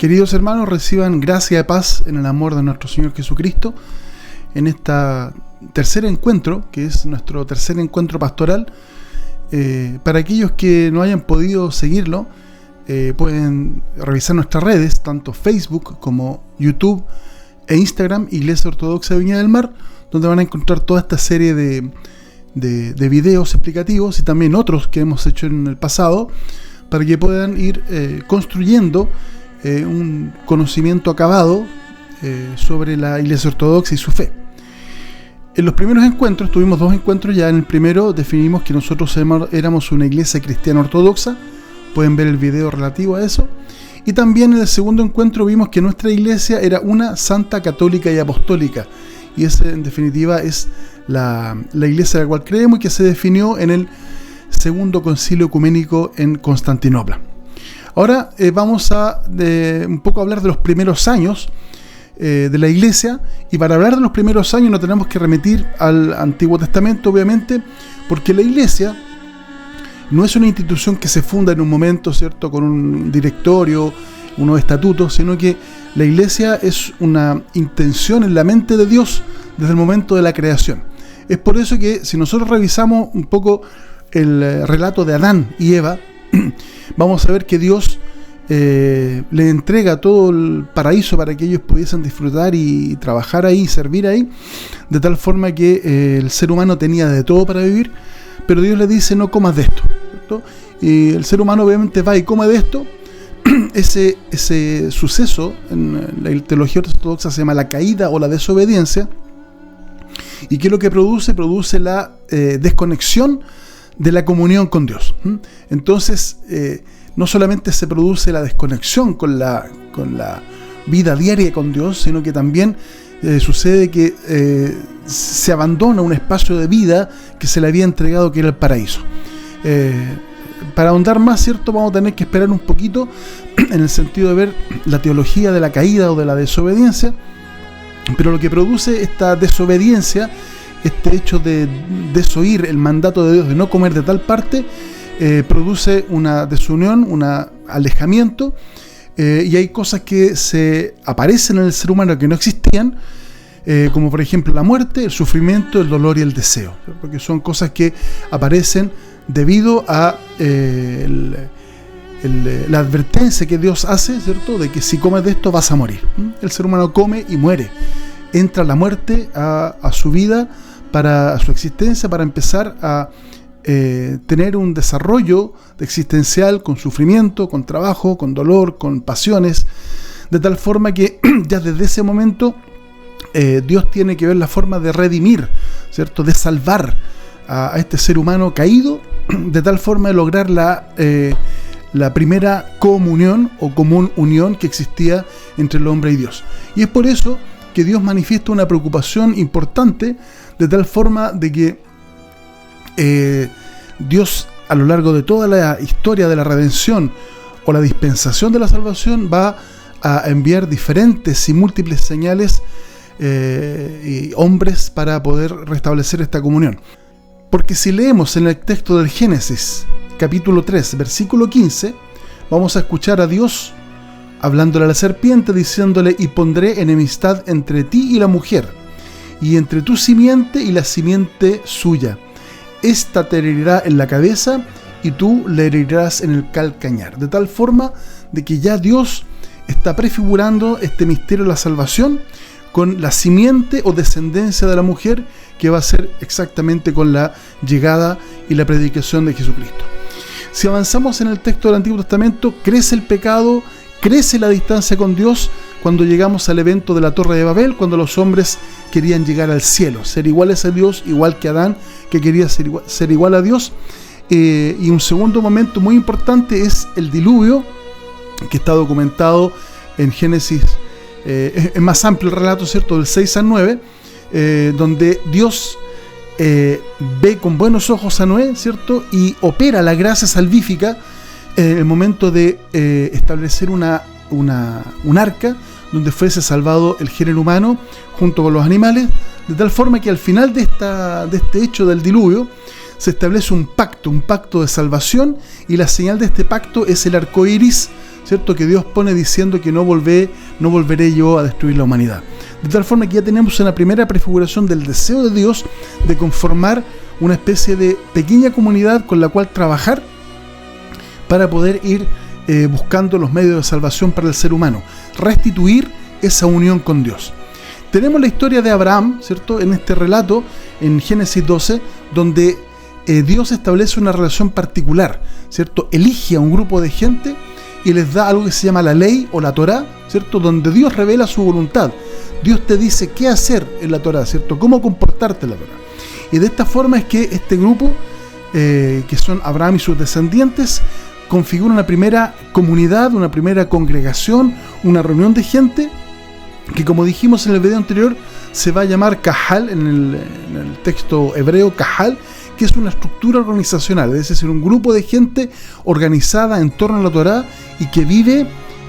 Queridos hermanos, reciban gracia y paz en el amor de nuestro Señor Jesucristo en esta tercer encuentro, que es nuestro tercer encuentro pastoral. Para aquellos que no hayan podido seguirlo, pueden revisar nuestras redes, tanto Facebook como YouTube e Instagram, Iglesia Ortodoxa de Viña del Mar, donde van a encontrar toda esta serie de videos explicativos y también otros que hemos hecho en el pasado, para que puedan ir construyendo un conocimiento acabado sobre la Iglesia Ortodoxa y su fe. En los primeros encuentros, tuvimos 2 encuentros ya. En el primero definimos que nosotros éramos una iglesia cristiana ortodoxa. Pueden ver el video relativo a eso. Y también en el segundo encuentro vimos que nuestra iglesia era una santa, católica y apostólica. Y esa, en definitiva, es la iglesia a la cual creemos y que se definió en el Segundo Concilio Ecuménico en Constantinopla. Ahora vamos a un poco hablar de los primeros años de la iglesia, y para hablar de los primeros años no tenemos que remitir al Antiguo Testamento, obviamente, porque la iglesia no es una institución que se funda en un momento, ¿cierto?, con un directorio, unos estatutos, sino que la iglesia es una intención en la mente de Dios desde el momento de la creación. Es por eso que si nosotros revisamos un poco el relato de Adán y Eva, vamos a ver que Dios le entrega todo el paraíso para que ellos pudiesen disfrutar y trabajar ahí, servir ahí, de tal forma que el ser humano tenía de todo para vivir, pero Dios le dice: no comas de esto, ¿cierto? Y el ser humano obviamente va y come de esto. Ese suceso en la teología ortodoxa se llama la caída o la desobediencia. ¿Y qué es lo que produce? Produce la desconexión de la comunión con Dios. Entonces, no solamente se produce la desconexión con la vida diaria con Dios, sino que también sucede que se abandona un espacio de vida que se le había entregado, que era el paraíso. Para ahondar más, ¿cierto?, vamos a tener que esperar un poquito en el sentido de ver la teología de la caída o de la desobediencia, pero lo que produce esta desobediencia, este hecho de desoír el mandato de Dios de no comer de tal parte, produce una desunión, un alejamiento, y hay cosas que se aparecen en el ser humano que no existían, como por ejemplo la muerte, el sufrimiento, el dolor y el deseo, porque son cosas que aparecen debido a la advertencia que Dios hace, ¿cierto?, de que si comes de esto vas a morir. El ser humano come y muere, entra la muerte a su vida, a su existencia, para empezar a tener un desarrollo existencial con sufrimiento, con trabajo, con dolor, con pasiones, de tal forma que ya desde ese momento Dios tiene que ver la forma de redimir, ¿cierto?, de salvar a este ser humano caído, de tal forma de lograr la primera comunión o común unión que existía entre el hombre y Dios. Y es por eso que Dios manifiesta una preocupación importante, de tal forma de que Dios, a lo largo de toda la historia de la redención o la dispensación de la salvación, va a enviar diferentes y múltiples señales y hombres para poder restablecer esta comunión. Porque si leemos en el texto del Génesis, capítulo 3, versículo 15, vamos a escuchar a Dios hablándole a la serpiente, diciéndole: y pondré enemistad entre ti y la mujer, y entre tu simiente y la simiente suya. Esta te herirá en la cabeza y tú le herirás en el calcañar. De tal forma de que ya Dios está prefigurando este misterio de la salvación con la simiente o descendencia de la mujer, que va a ser exactamente con la llegada y la predicación de Jesucristo. Si avanzamos en el texto del Antiguo Testamento, crece el pecado, crece la distancia con Dios cuando llegamos al evento de la Torre de Babel, cuando los hombres querían llegar al cielo, ser iguales a Dios, igual que Adán, que quería ser igual a Dios. Y un segundo momento muy importante es el diluvio, que está documentado en Génesis. Es más amplio el relato, ¿cierto?, del 6 al 9, donde Dios ve con buenos ojos a Noé, ¿cierto?, y opera la gracia salvífica en el momento de establecer un arca donde fuese salvado el género humano junto con los animales, de tal forma que al final de este hecho del diluvio se establece un pacto de salvación, y la señal de este pacto es el arco iris ¿cierto?, que Dios pone diciendo que no volveré yo a destruir la humanidad. De tal forma que ya tenemos una primera prefiguración del deseo de Dios de conformar una especie de pequeña comunidad con la cual trabajar para poder ir buscando los medios de salvación para el ser humano, restituir esa unión con Dios. Tenemos la historia de Abraham, ¿cierto?, en este relato, en Génesis 12, donde Dios establece una relación particular, ¿cierto? Elige a un grupo de gente y les da algo que se llama la ley o la Torá, ¿cierto?, donde Dios revela su voluntad. Dios te dice qué hacer en la Torá, ¿cierto?, cómo comportarte en la Torá. Y de esta forma es que este grupo, que son Abraham y sus descendientes, configura una primera comunidad, una primera congregación, una reunión de gente que, como dijimos en el video anterior, se va a llamar Kahal, en el texto hebreo Kahal, que es una estructura organizacional, es decir, un grupo de gente organizada en torno a la Torá y que vive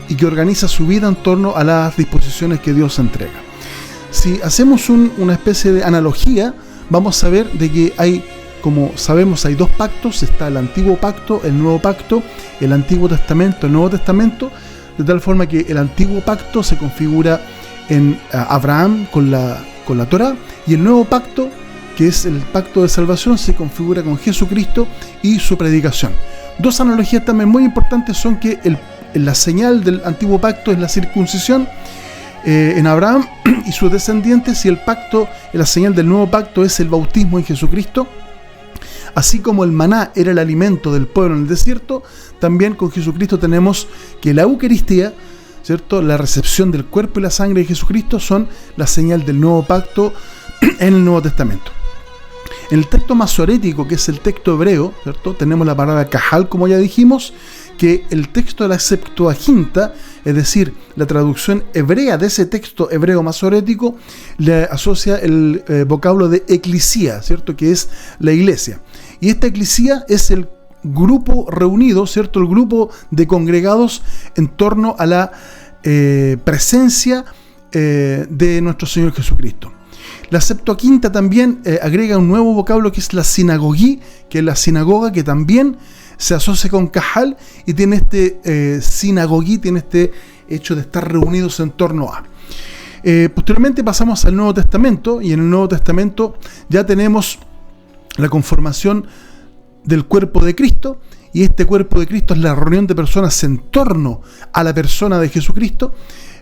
y que organiza su vida en torno a las disposiciones que Dios entrega. Si hacemos una especie de analogía, vamos a ver de que hay, como sabemos, hay dos pactos: está el Antiguo Pacto, el Nuevo Pacto, el Antiguo Testamento, el Nuevo Testamento, de tal forma que el Antiguo Pacto se configura en Abraham con la Torá, y el Nuevo Pacto, que es el pacto de salvación, se configura con Jesucristo y su predicación. Dos analogías también muy importantes son que la señal del Antiguo Pacto es la circuncisión en Abraham y sus descendientes, y la señal del Nuevo Pacto es el bautismo en Jesucristo. Así como el maná era el alimento del pueblo en el desierto, también con Jesucristo tenemos que la Eucaristía, ¿cierto?, la recepción del cuerpo y la sangre de Jesucristo, son la señal del Nuevo Pacto en el Nuevo Testamento. En el texto masorético, que es el texto hebreo, ¿cierto?, tenemos la palabra Kahal, como ya dijimos, que el texto de la Septuaginta, es decir, la traducción hebrea de ese texto hebreo masorético, le asocia el vocablo de eclisía, ¿cierto?, que es la iglesia. Y esta eclisía es el grupo reunido, ¿cierto?, el grupo de congregados en torno a la presencia de nuestro Señor Jesucristo. La Septuaginta también agrega un nuevo vocablo que es la sinagogí, que es la sinagoga, que también se asocia con Kahal y tiene sinagogí, tiene este hecho de estar reunidos en torno a. Posteriormente pasamos al Nuevo Testamento, y en el Nuevo Testamento ya tenemos la conformación del cuerpo de Cristo, y este cuerpo de Cristo es la reunión de personas en torno a la persona de Jesucristo.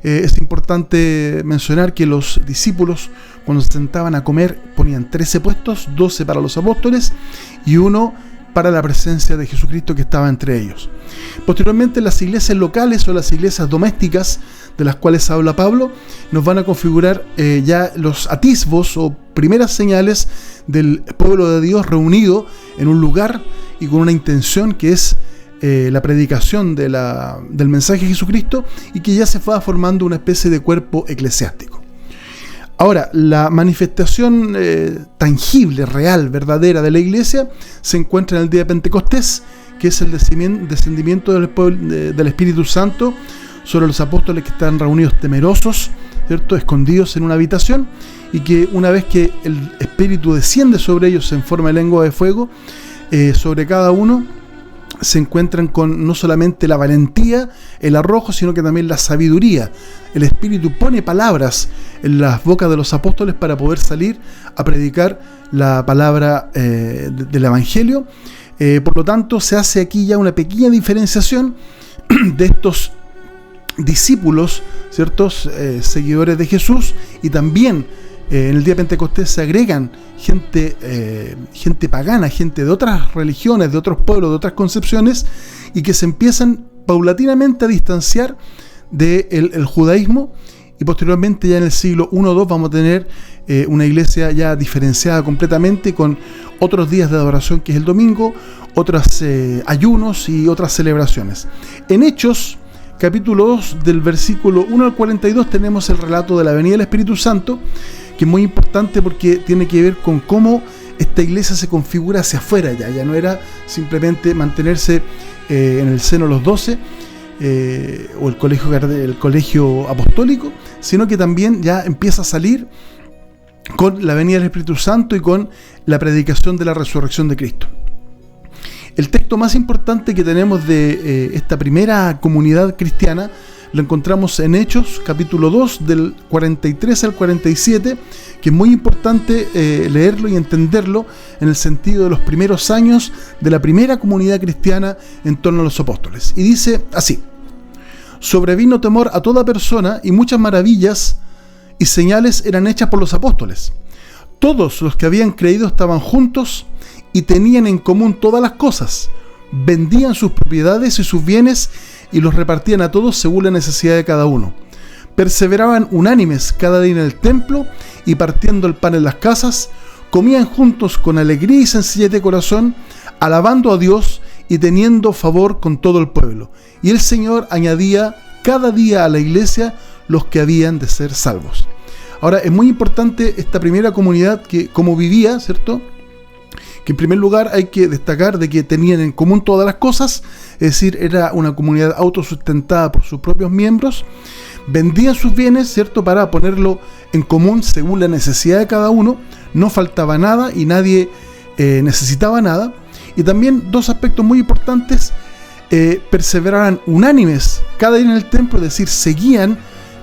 Es importante mencionar que los discípulos, cuando se sentaban a comer, ponían 13 puestos, 12 para los apóstoles y 1 para la presencia de Jesucristo que estaba entre ellos. Posteriormente, las iglesias locales o las iglesias domésticas, de las cuales habla Pablo, nos van a configurar ya los atisbos o primeras señales del pueblo de Dios reunido en un lugar y con una intención que es la predicación del mensaje de Jesucristo, y que ya se va formando una especie de cuerpo eclesiástico. Ahora, la manifestación tangible, real, verdadera de la iglesia se encuentra en el día de Pentecostés, que es el descendimiento del Espíritu Santo sobre los apóstoles que están reunidos temerosos, ¿cierto?, escondidos en una habitación, y que una vez que el Espíritu desciende sobre ellos en forma de lengua de fuego, sobre cada uno se encuentran con no solamente la valentía, el arrojo, sino que también la sabiduría. El Espíritu pone palabras en las bocas de los apóstoles para poder salir a predicar la palabra del Evangelio. Por lo tanto, se hace aquí ya una pequeña diferenciación de estos discípulos, ciertos seguidores de Jesús, y también en el día de Pentecostés se agregan gente pagana, gente de otras religiones, de otros pueblos, de otras concepciones, y que se empiezan paulatinamente a distanciar del judaísmo, y posteriormente ya en el siglo I o II vamos a tener una iglesia ya diferenciada completamente, con otros días de adoración, que es el domingo, otros ayunos y otras celebraciones. En Hechos, capítulo 2, del versículo 1 al 42, tenemos el relato de la venida del Espíritu Santo, que es muy importante porque tiene que ver con cómo esta iglesia se configura hacia afuera. Ya no era simplemente mantenerse en el seno de los 12 o el colegio apostólico, sino que también ya empieza a salir con la venida del Espíritu Santo y con la predicación de la resurrección de Cristo. El texto más importante que tenemos de esta primera comunidad cristiana lo encontramos en Hechos, capítulo 2, del 43 al 47, que es muy importante leerlo y entenderlo en el sentido de los primeros años de la primera comunidad cristiana en torno a los apóstoles. Y dice así: sobrevino temor a toda persona y muchas maravillas y señales eran hechas por los apóstoles. Todos los que habían creído estaban juntos y tenían en común todas las cosas. Vendían sus propiedades y sus bienes y los repartían a todos según la necesidad de cada uno. Perseveraban unánimes cada día en el templo y partiendo el pan en las casas, comían juntos con alegría y sencillez de corazón, alabando a Dios y teniendo favor con todo el pueblo. Y el Señor añadía cada día a la iglesia los que habían de ser salvos. Ahora, es muy importante esta primera comunidad que cómo vivía, ¿cierto? Que en primer lugar hay que destacar de que tenían en común todas las cosas, es decir, era una comunidad autosustentada por sus propios miembros, vendían sus bienes, ¿cierto?, para ponerlo en común según la necesidad de cada uno, no faltaba nada y nadie necesitaba nada. Y también dos aspectos muy importantes: perseveraban unánimes cada día en el templo, es decir, seguían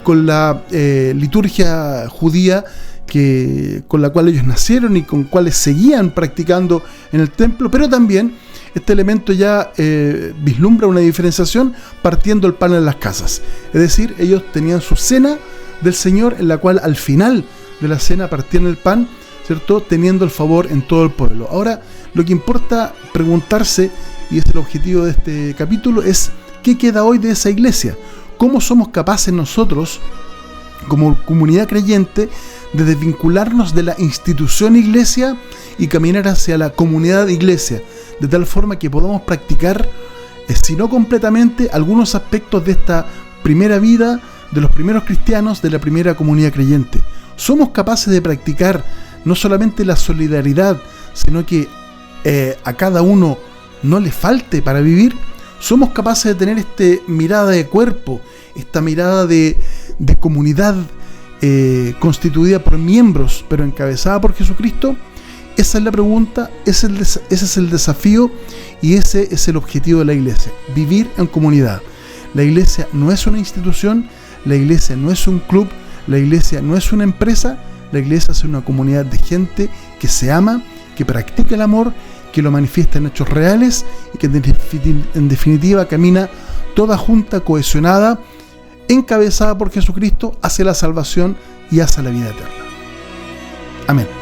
con la liturgia judía con la cual ellos nacieron y con cuales seguían practicando en el templo, pero también este elemento ya vislumbra una diferenciación partiendo el pan en las casas. Es decir, ellos tenían su cena del Señor, en la cual al final de la cena partían el pan, ¿cierto?, teniendo el favor en todo el pueblo. Ahora, lo que importa preguntarse, y es el objetivo de este capítulo, es ¿qué queda hoy de esa iglesia? ¿Cómo somos capaces nosotros, como comunidad creyente, de desvincularnos de la institución iglesia y caminar hacia la comunidad iglesia, de tal forma que podamos practicar, si no completamente, algunos aspectos de esta primera vida de los primeros cristianos, de la primera comunidad creyente? Somos capaces de practicar no solamente la solidaridad, sino que a cada uno no le falte para vivir. Somos capaces de tener esta mirada de cuerpo, esta mirada de comunidad constituida por miembros, pero encabezada por Jesucristo. Esa es la pregunta, ese es el desafío y ese es el objetivo de la iglesia: vivir en comunidad. La iglesia no es una institución, la iglesia no es un club, la iglesia no es una empresa, la iglesia es una comunidad de gente que se ama, que practica el amor, que lo manifiesta en hechos reales y que en definitiva camina toda junta, cohesionada, encabezada por Jesucristo hacia la salvación y hacia la vida eterna. Amén.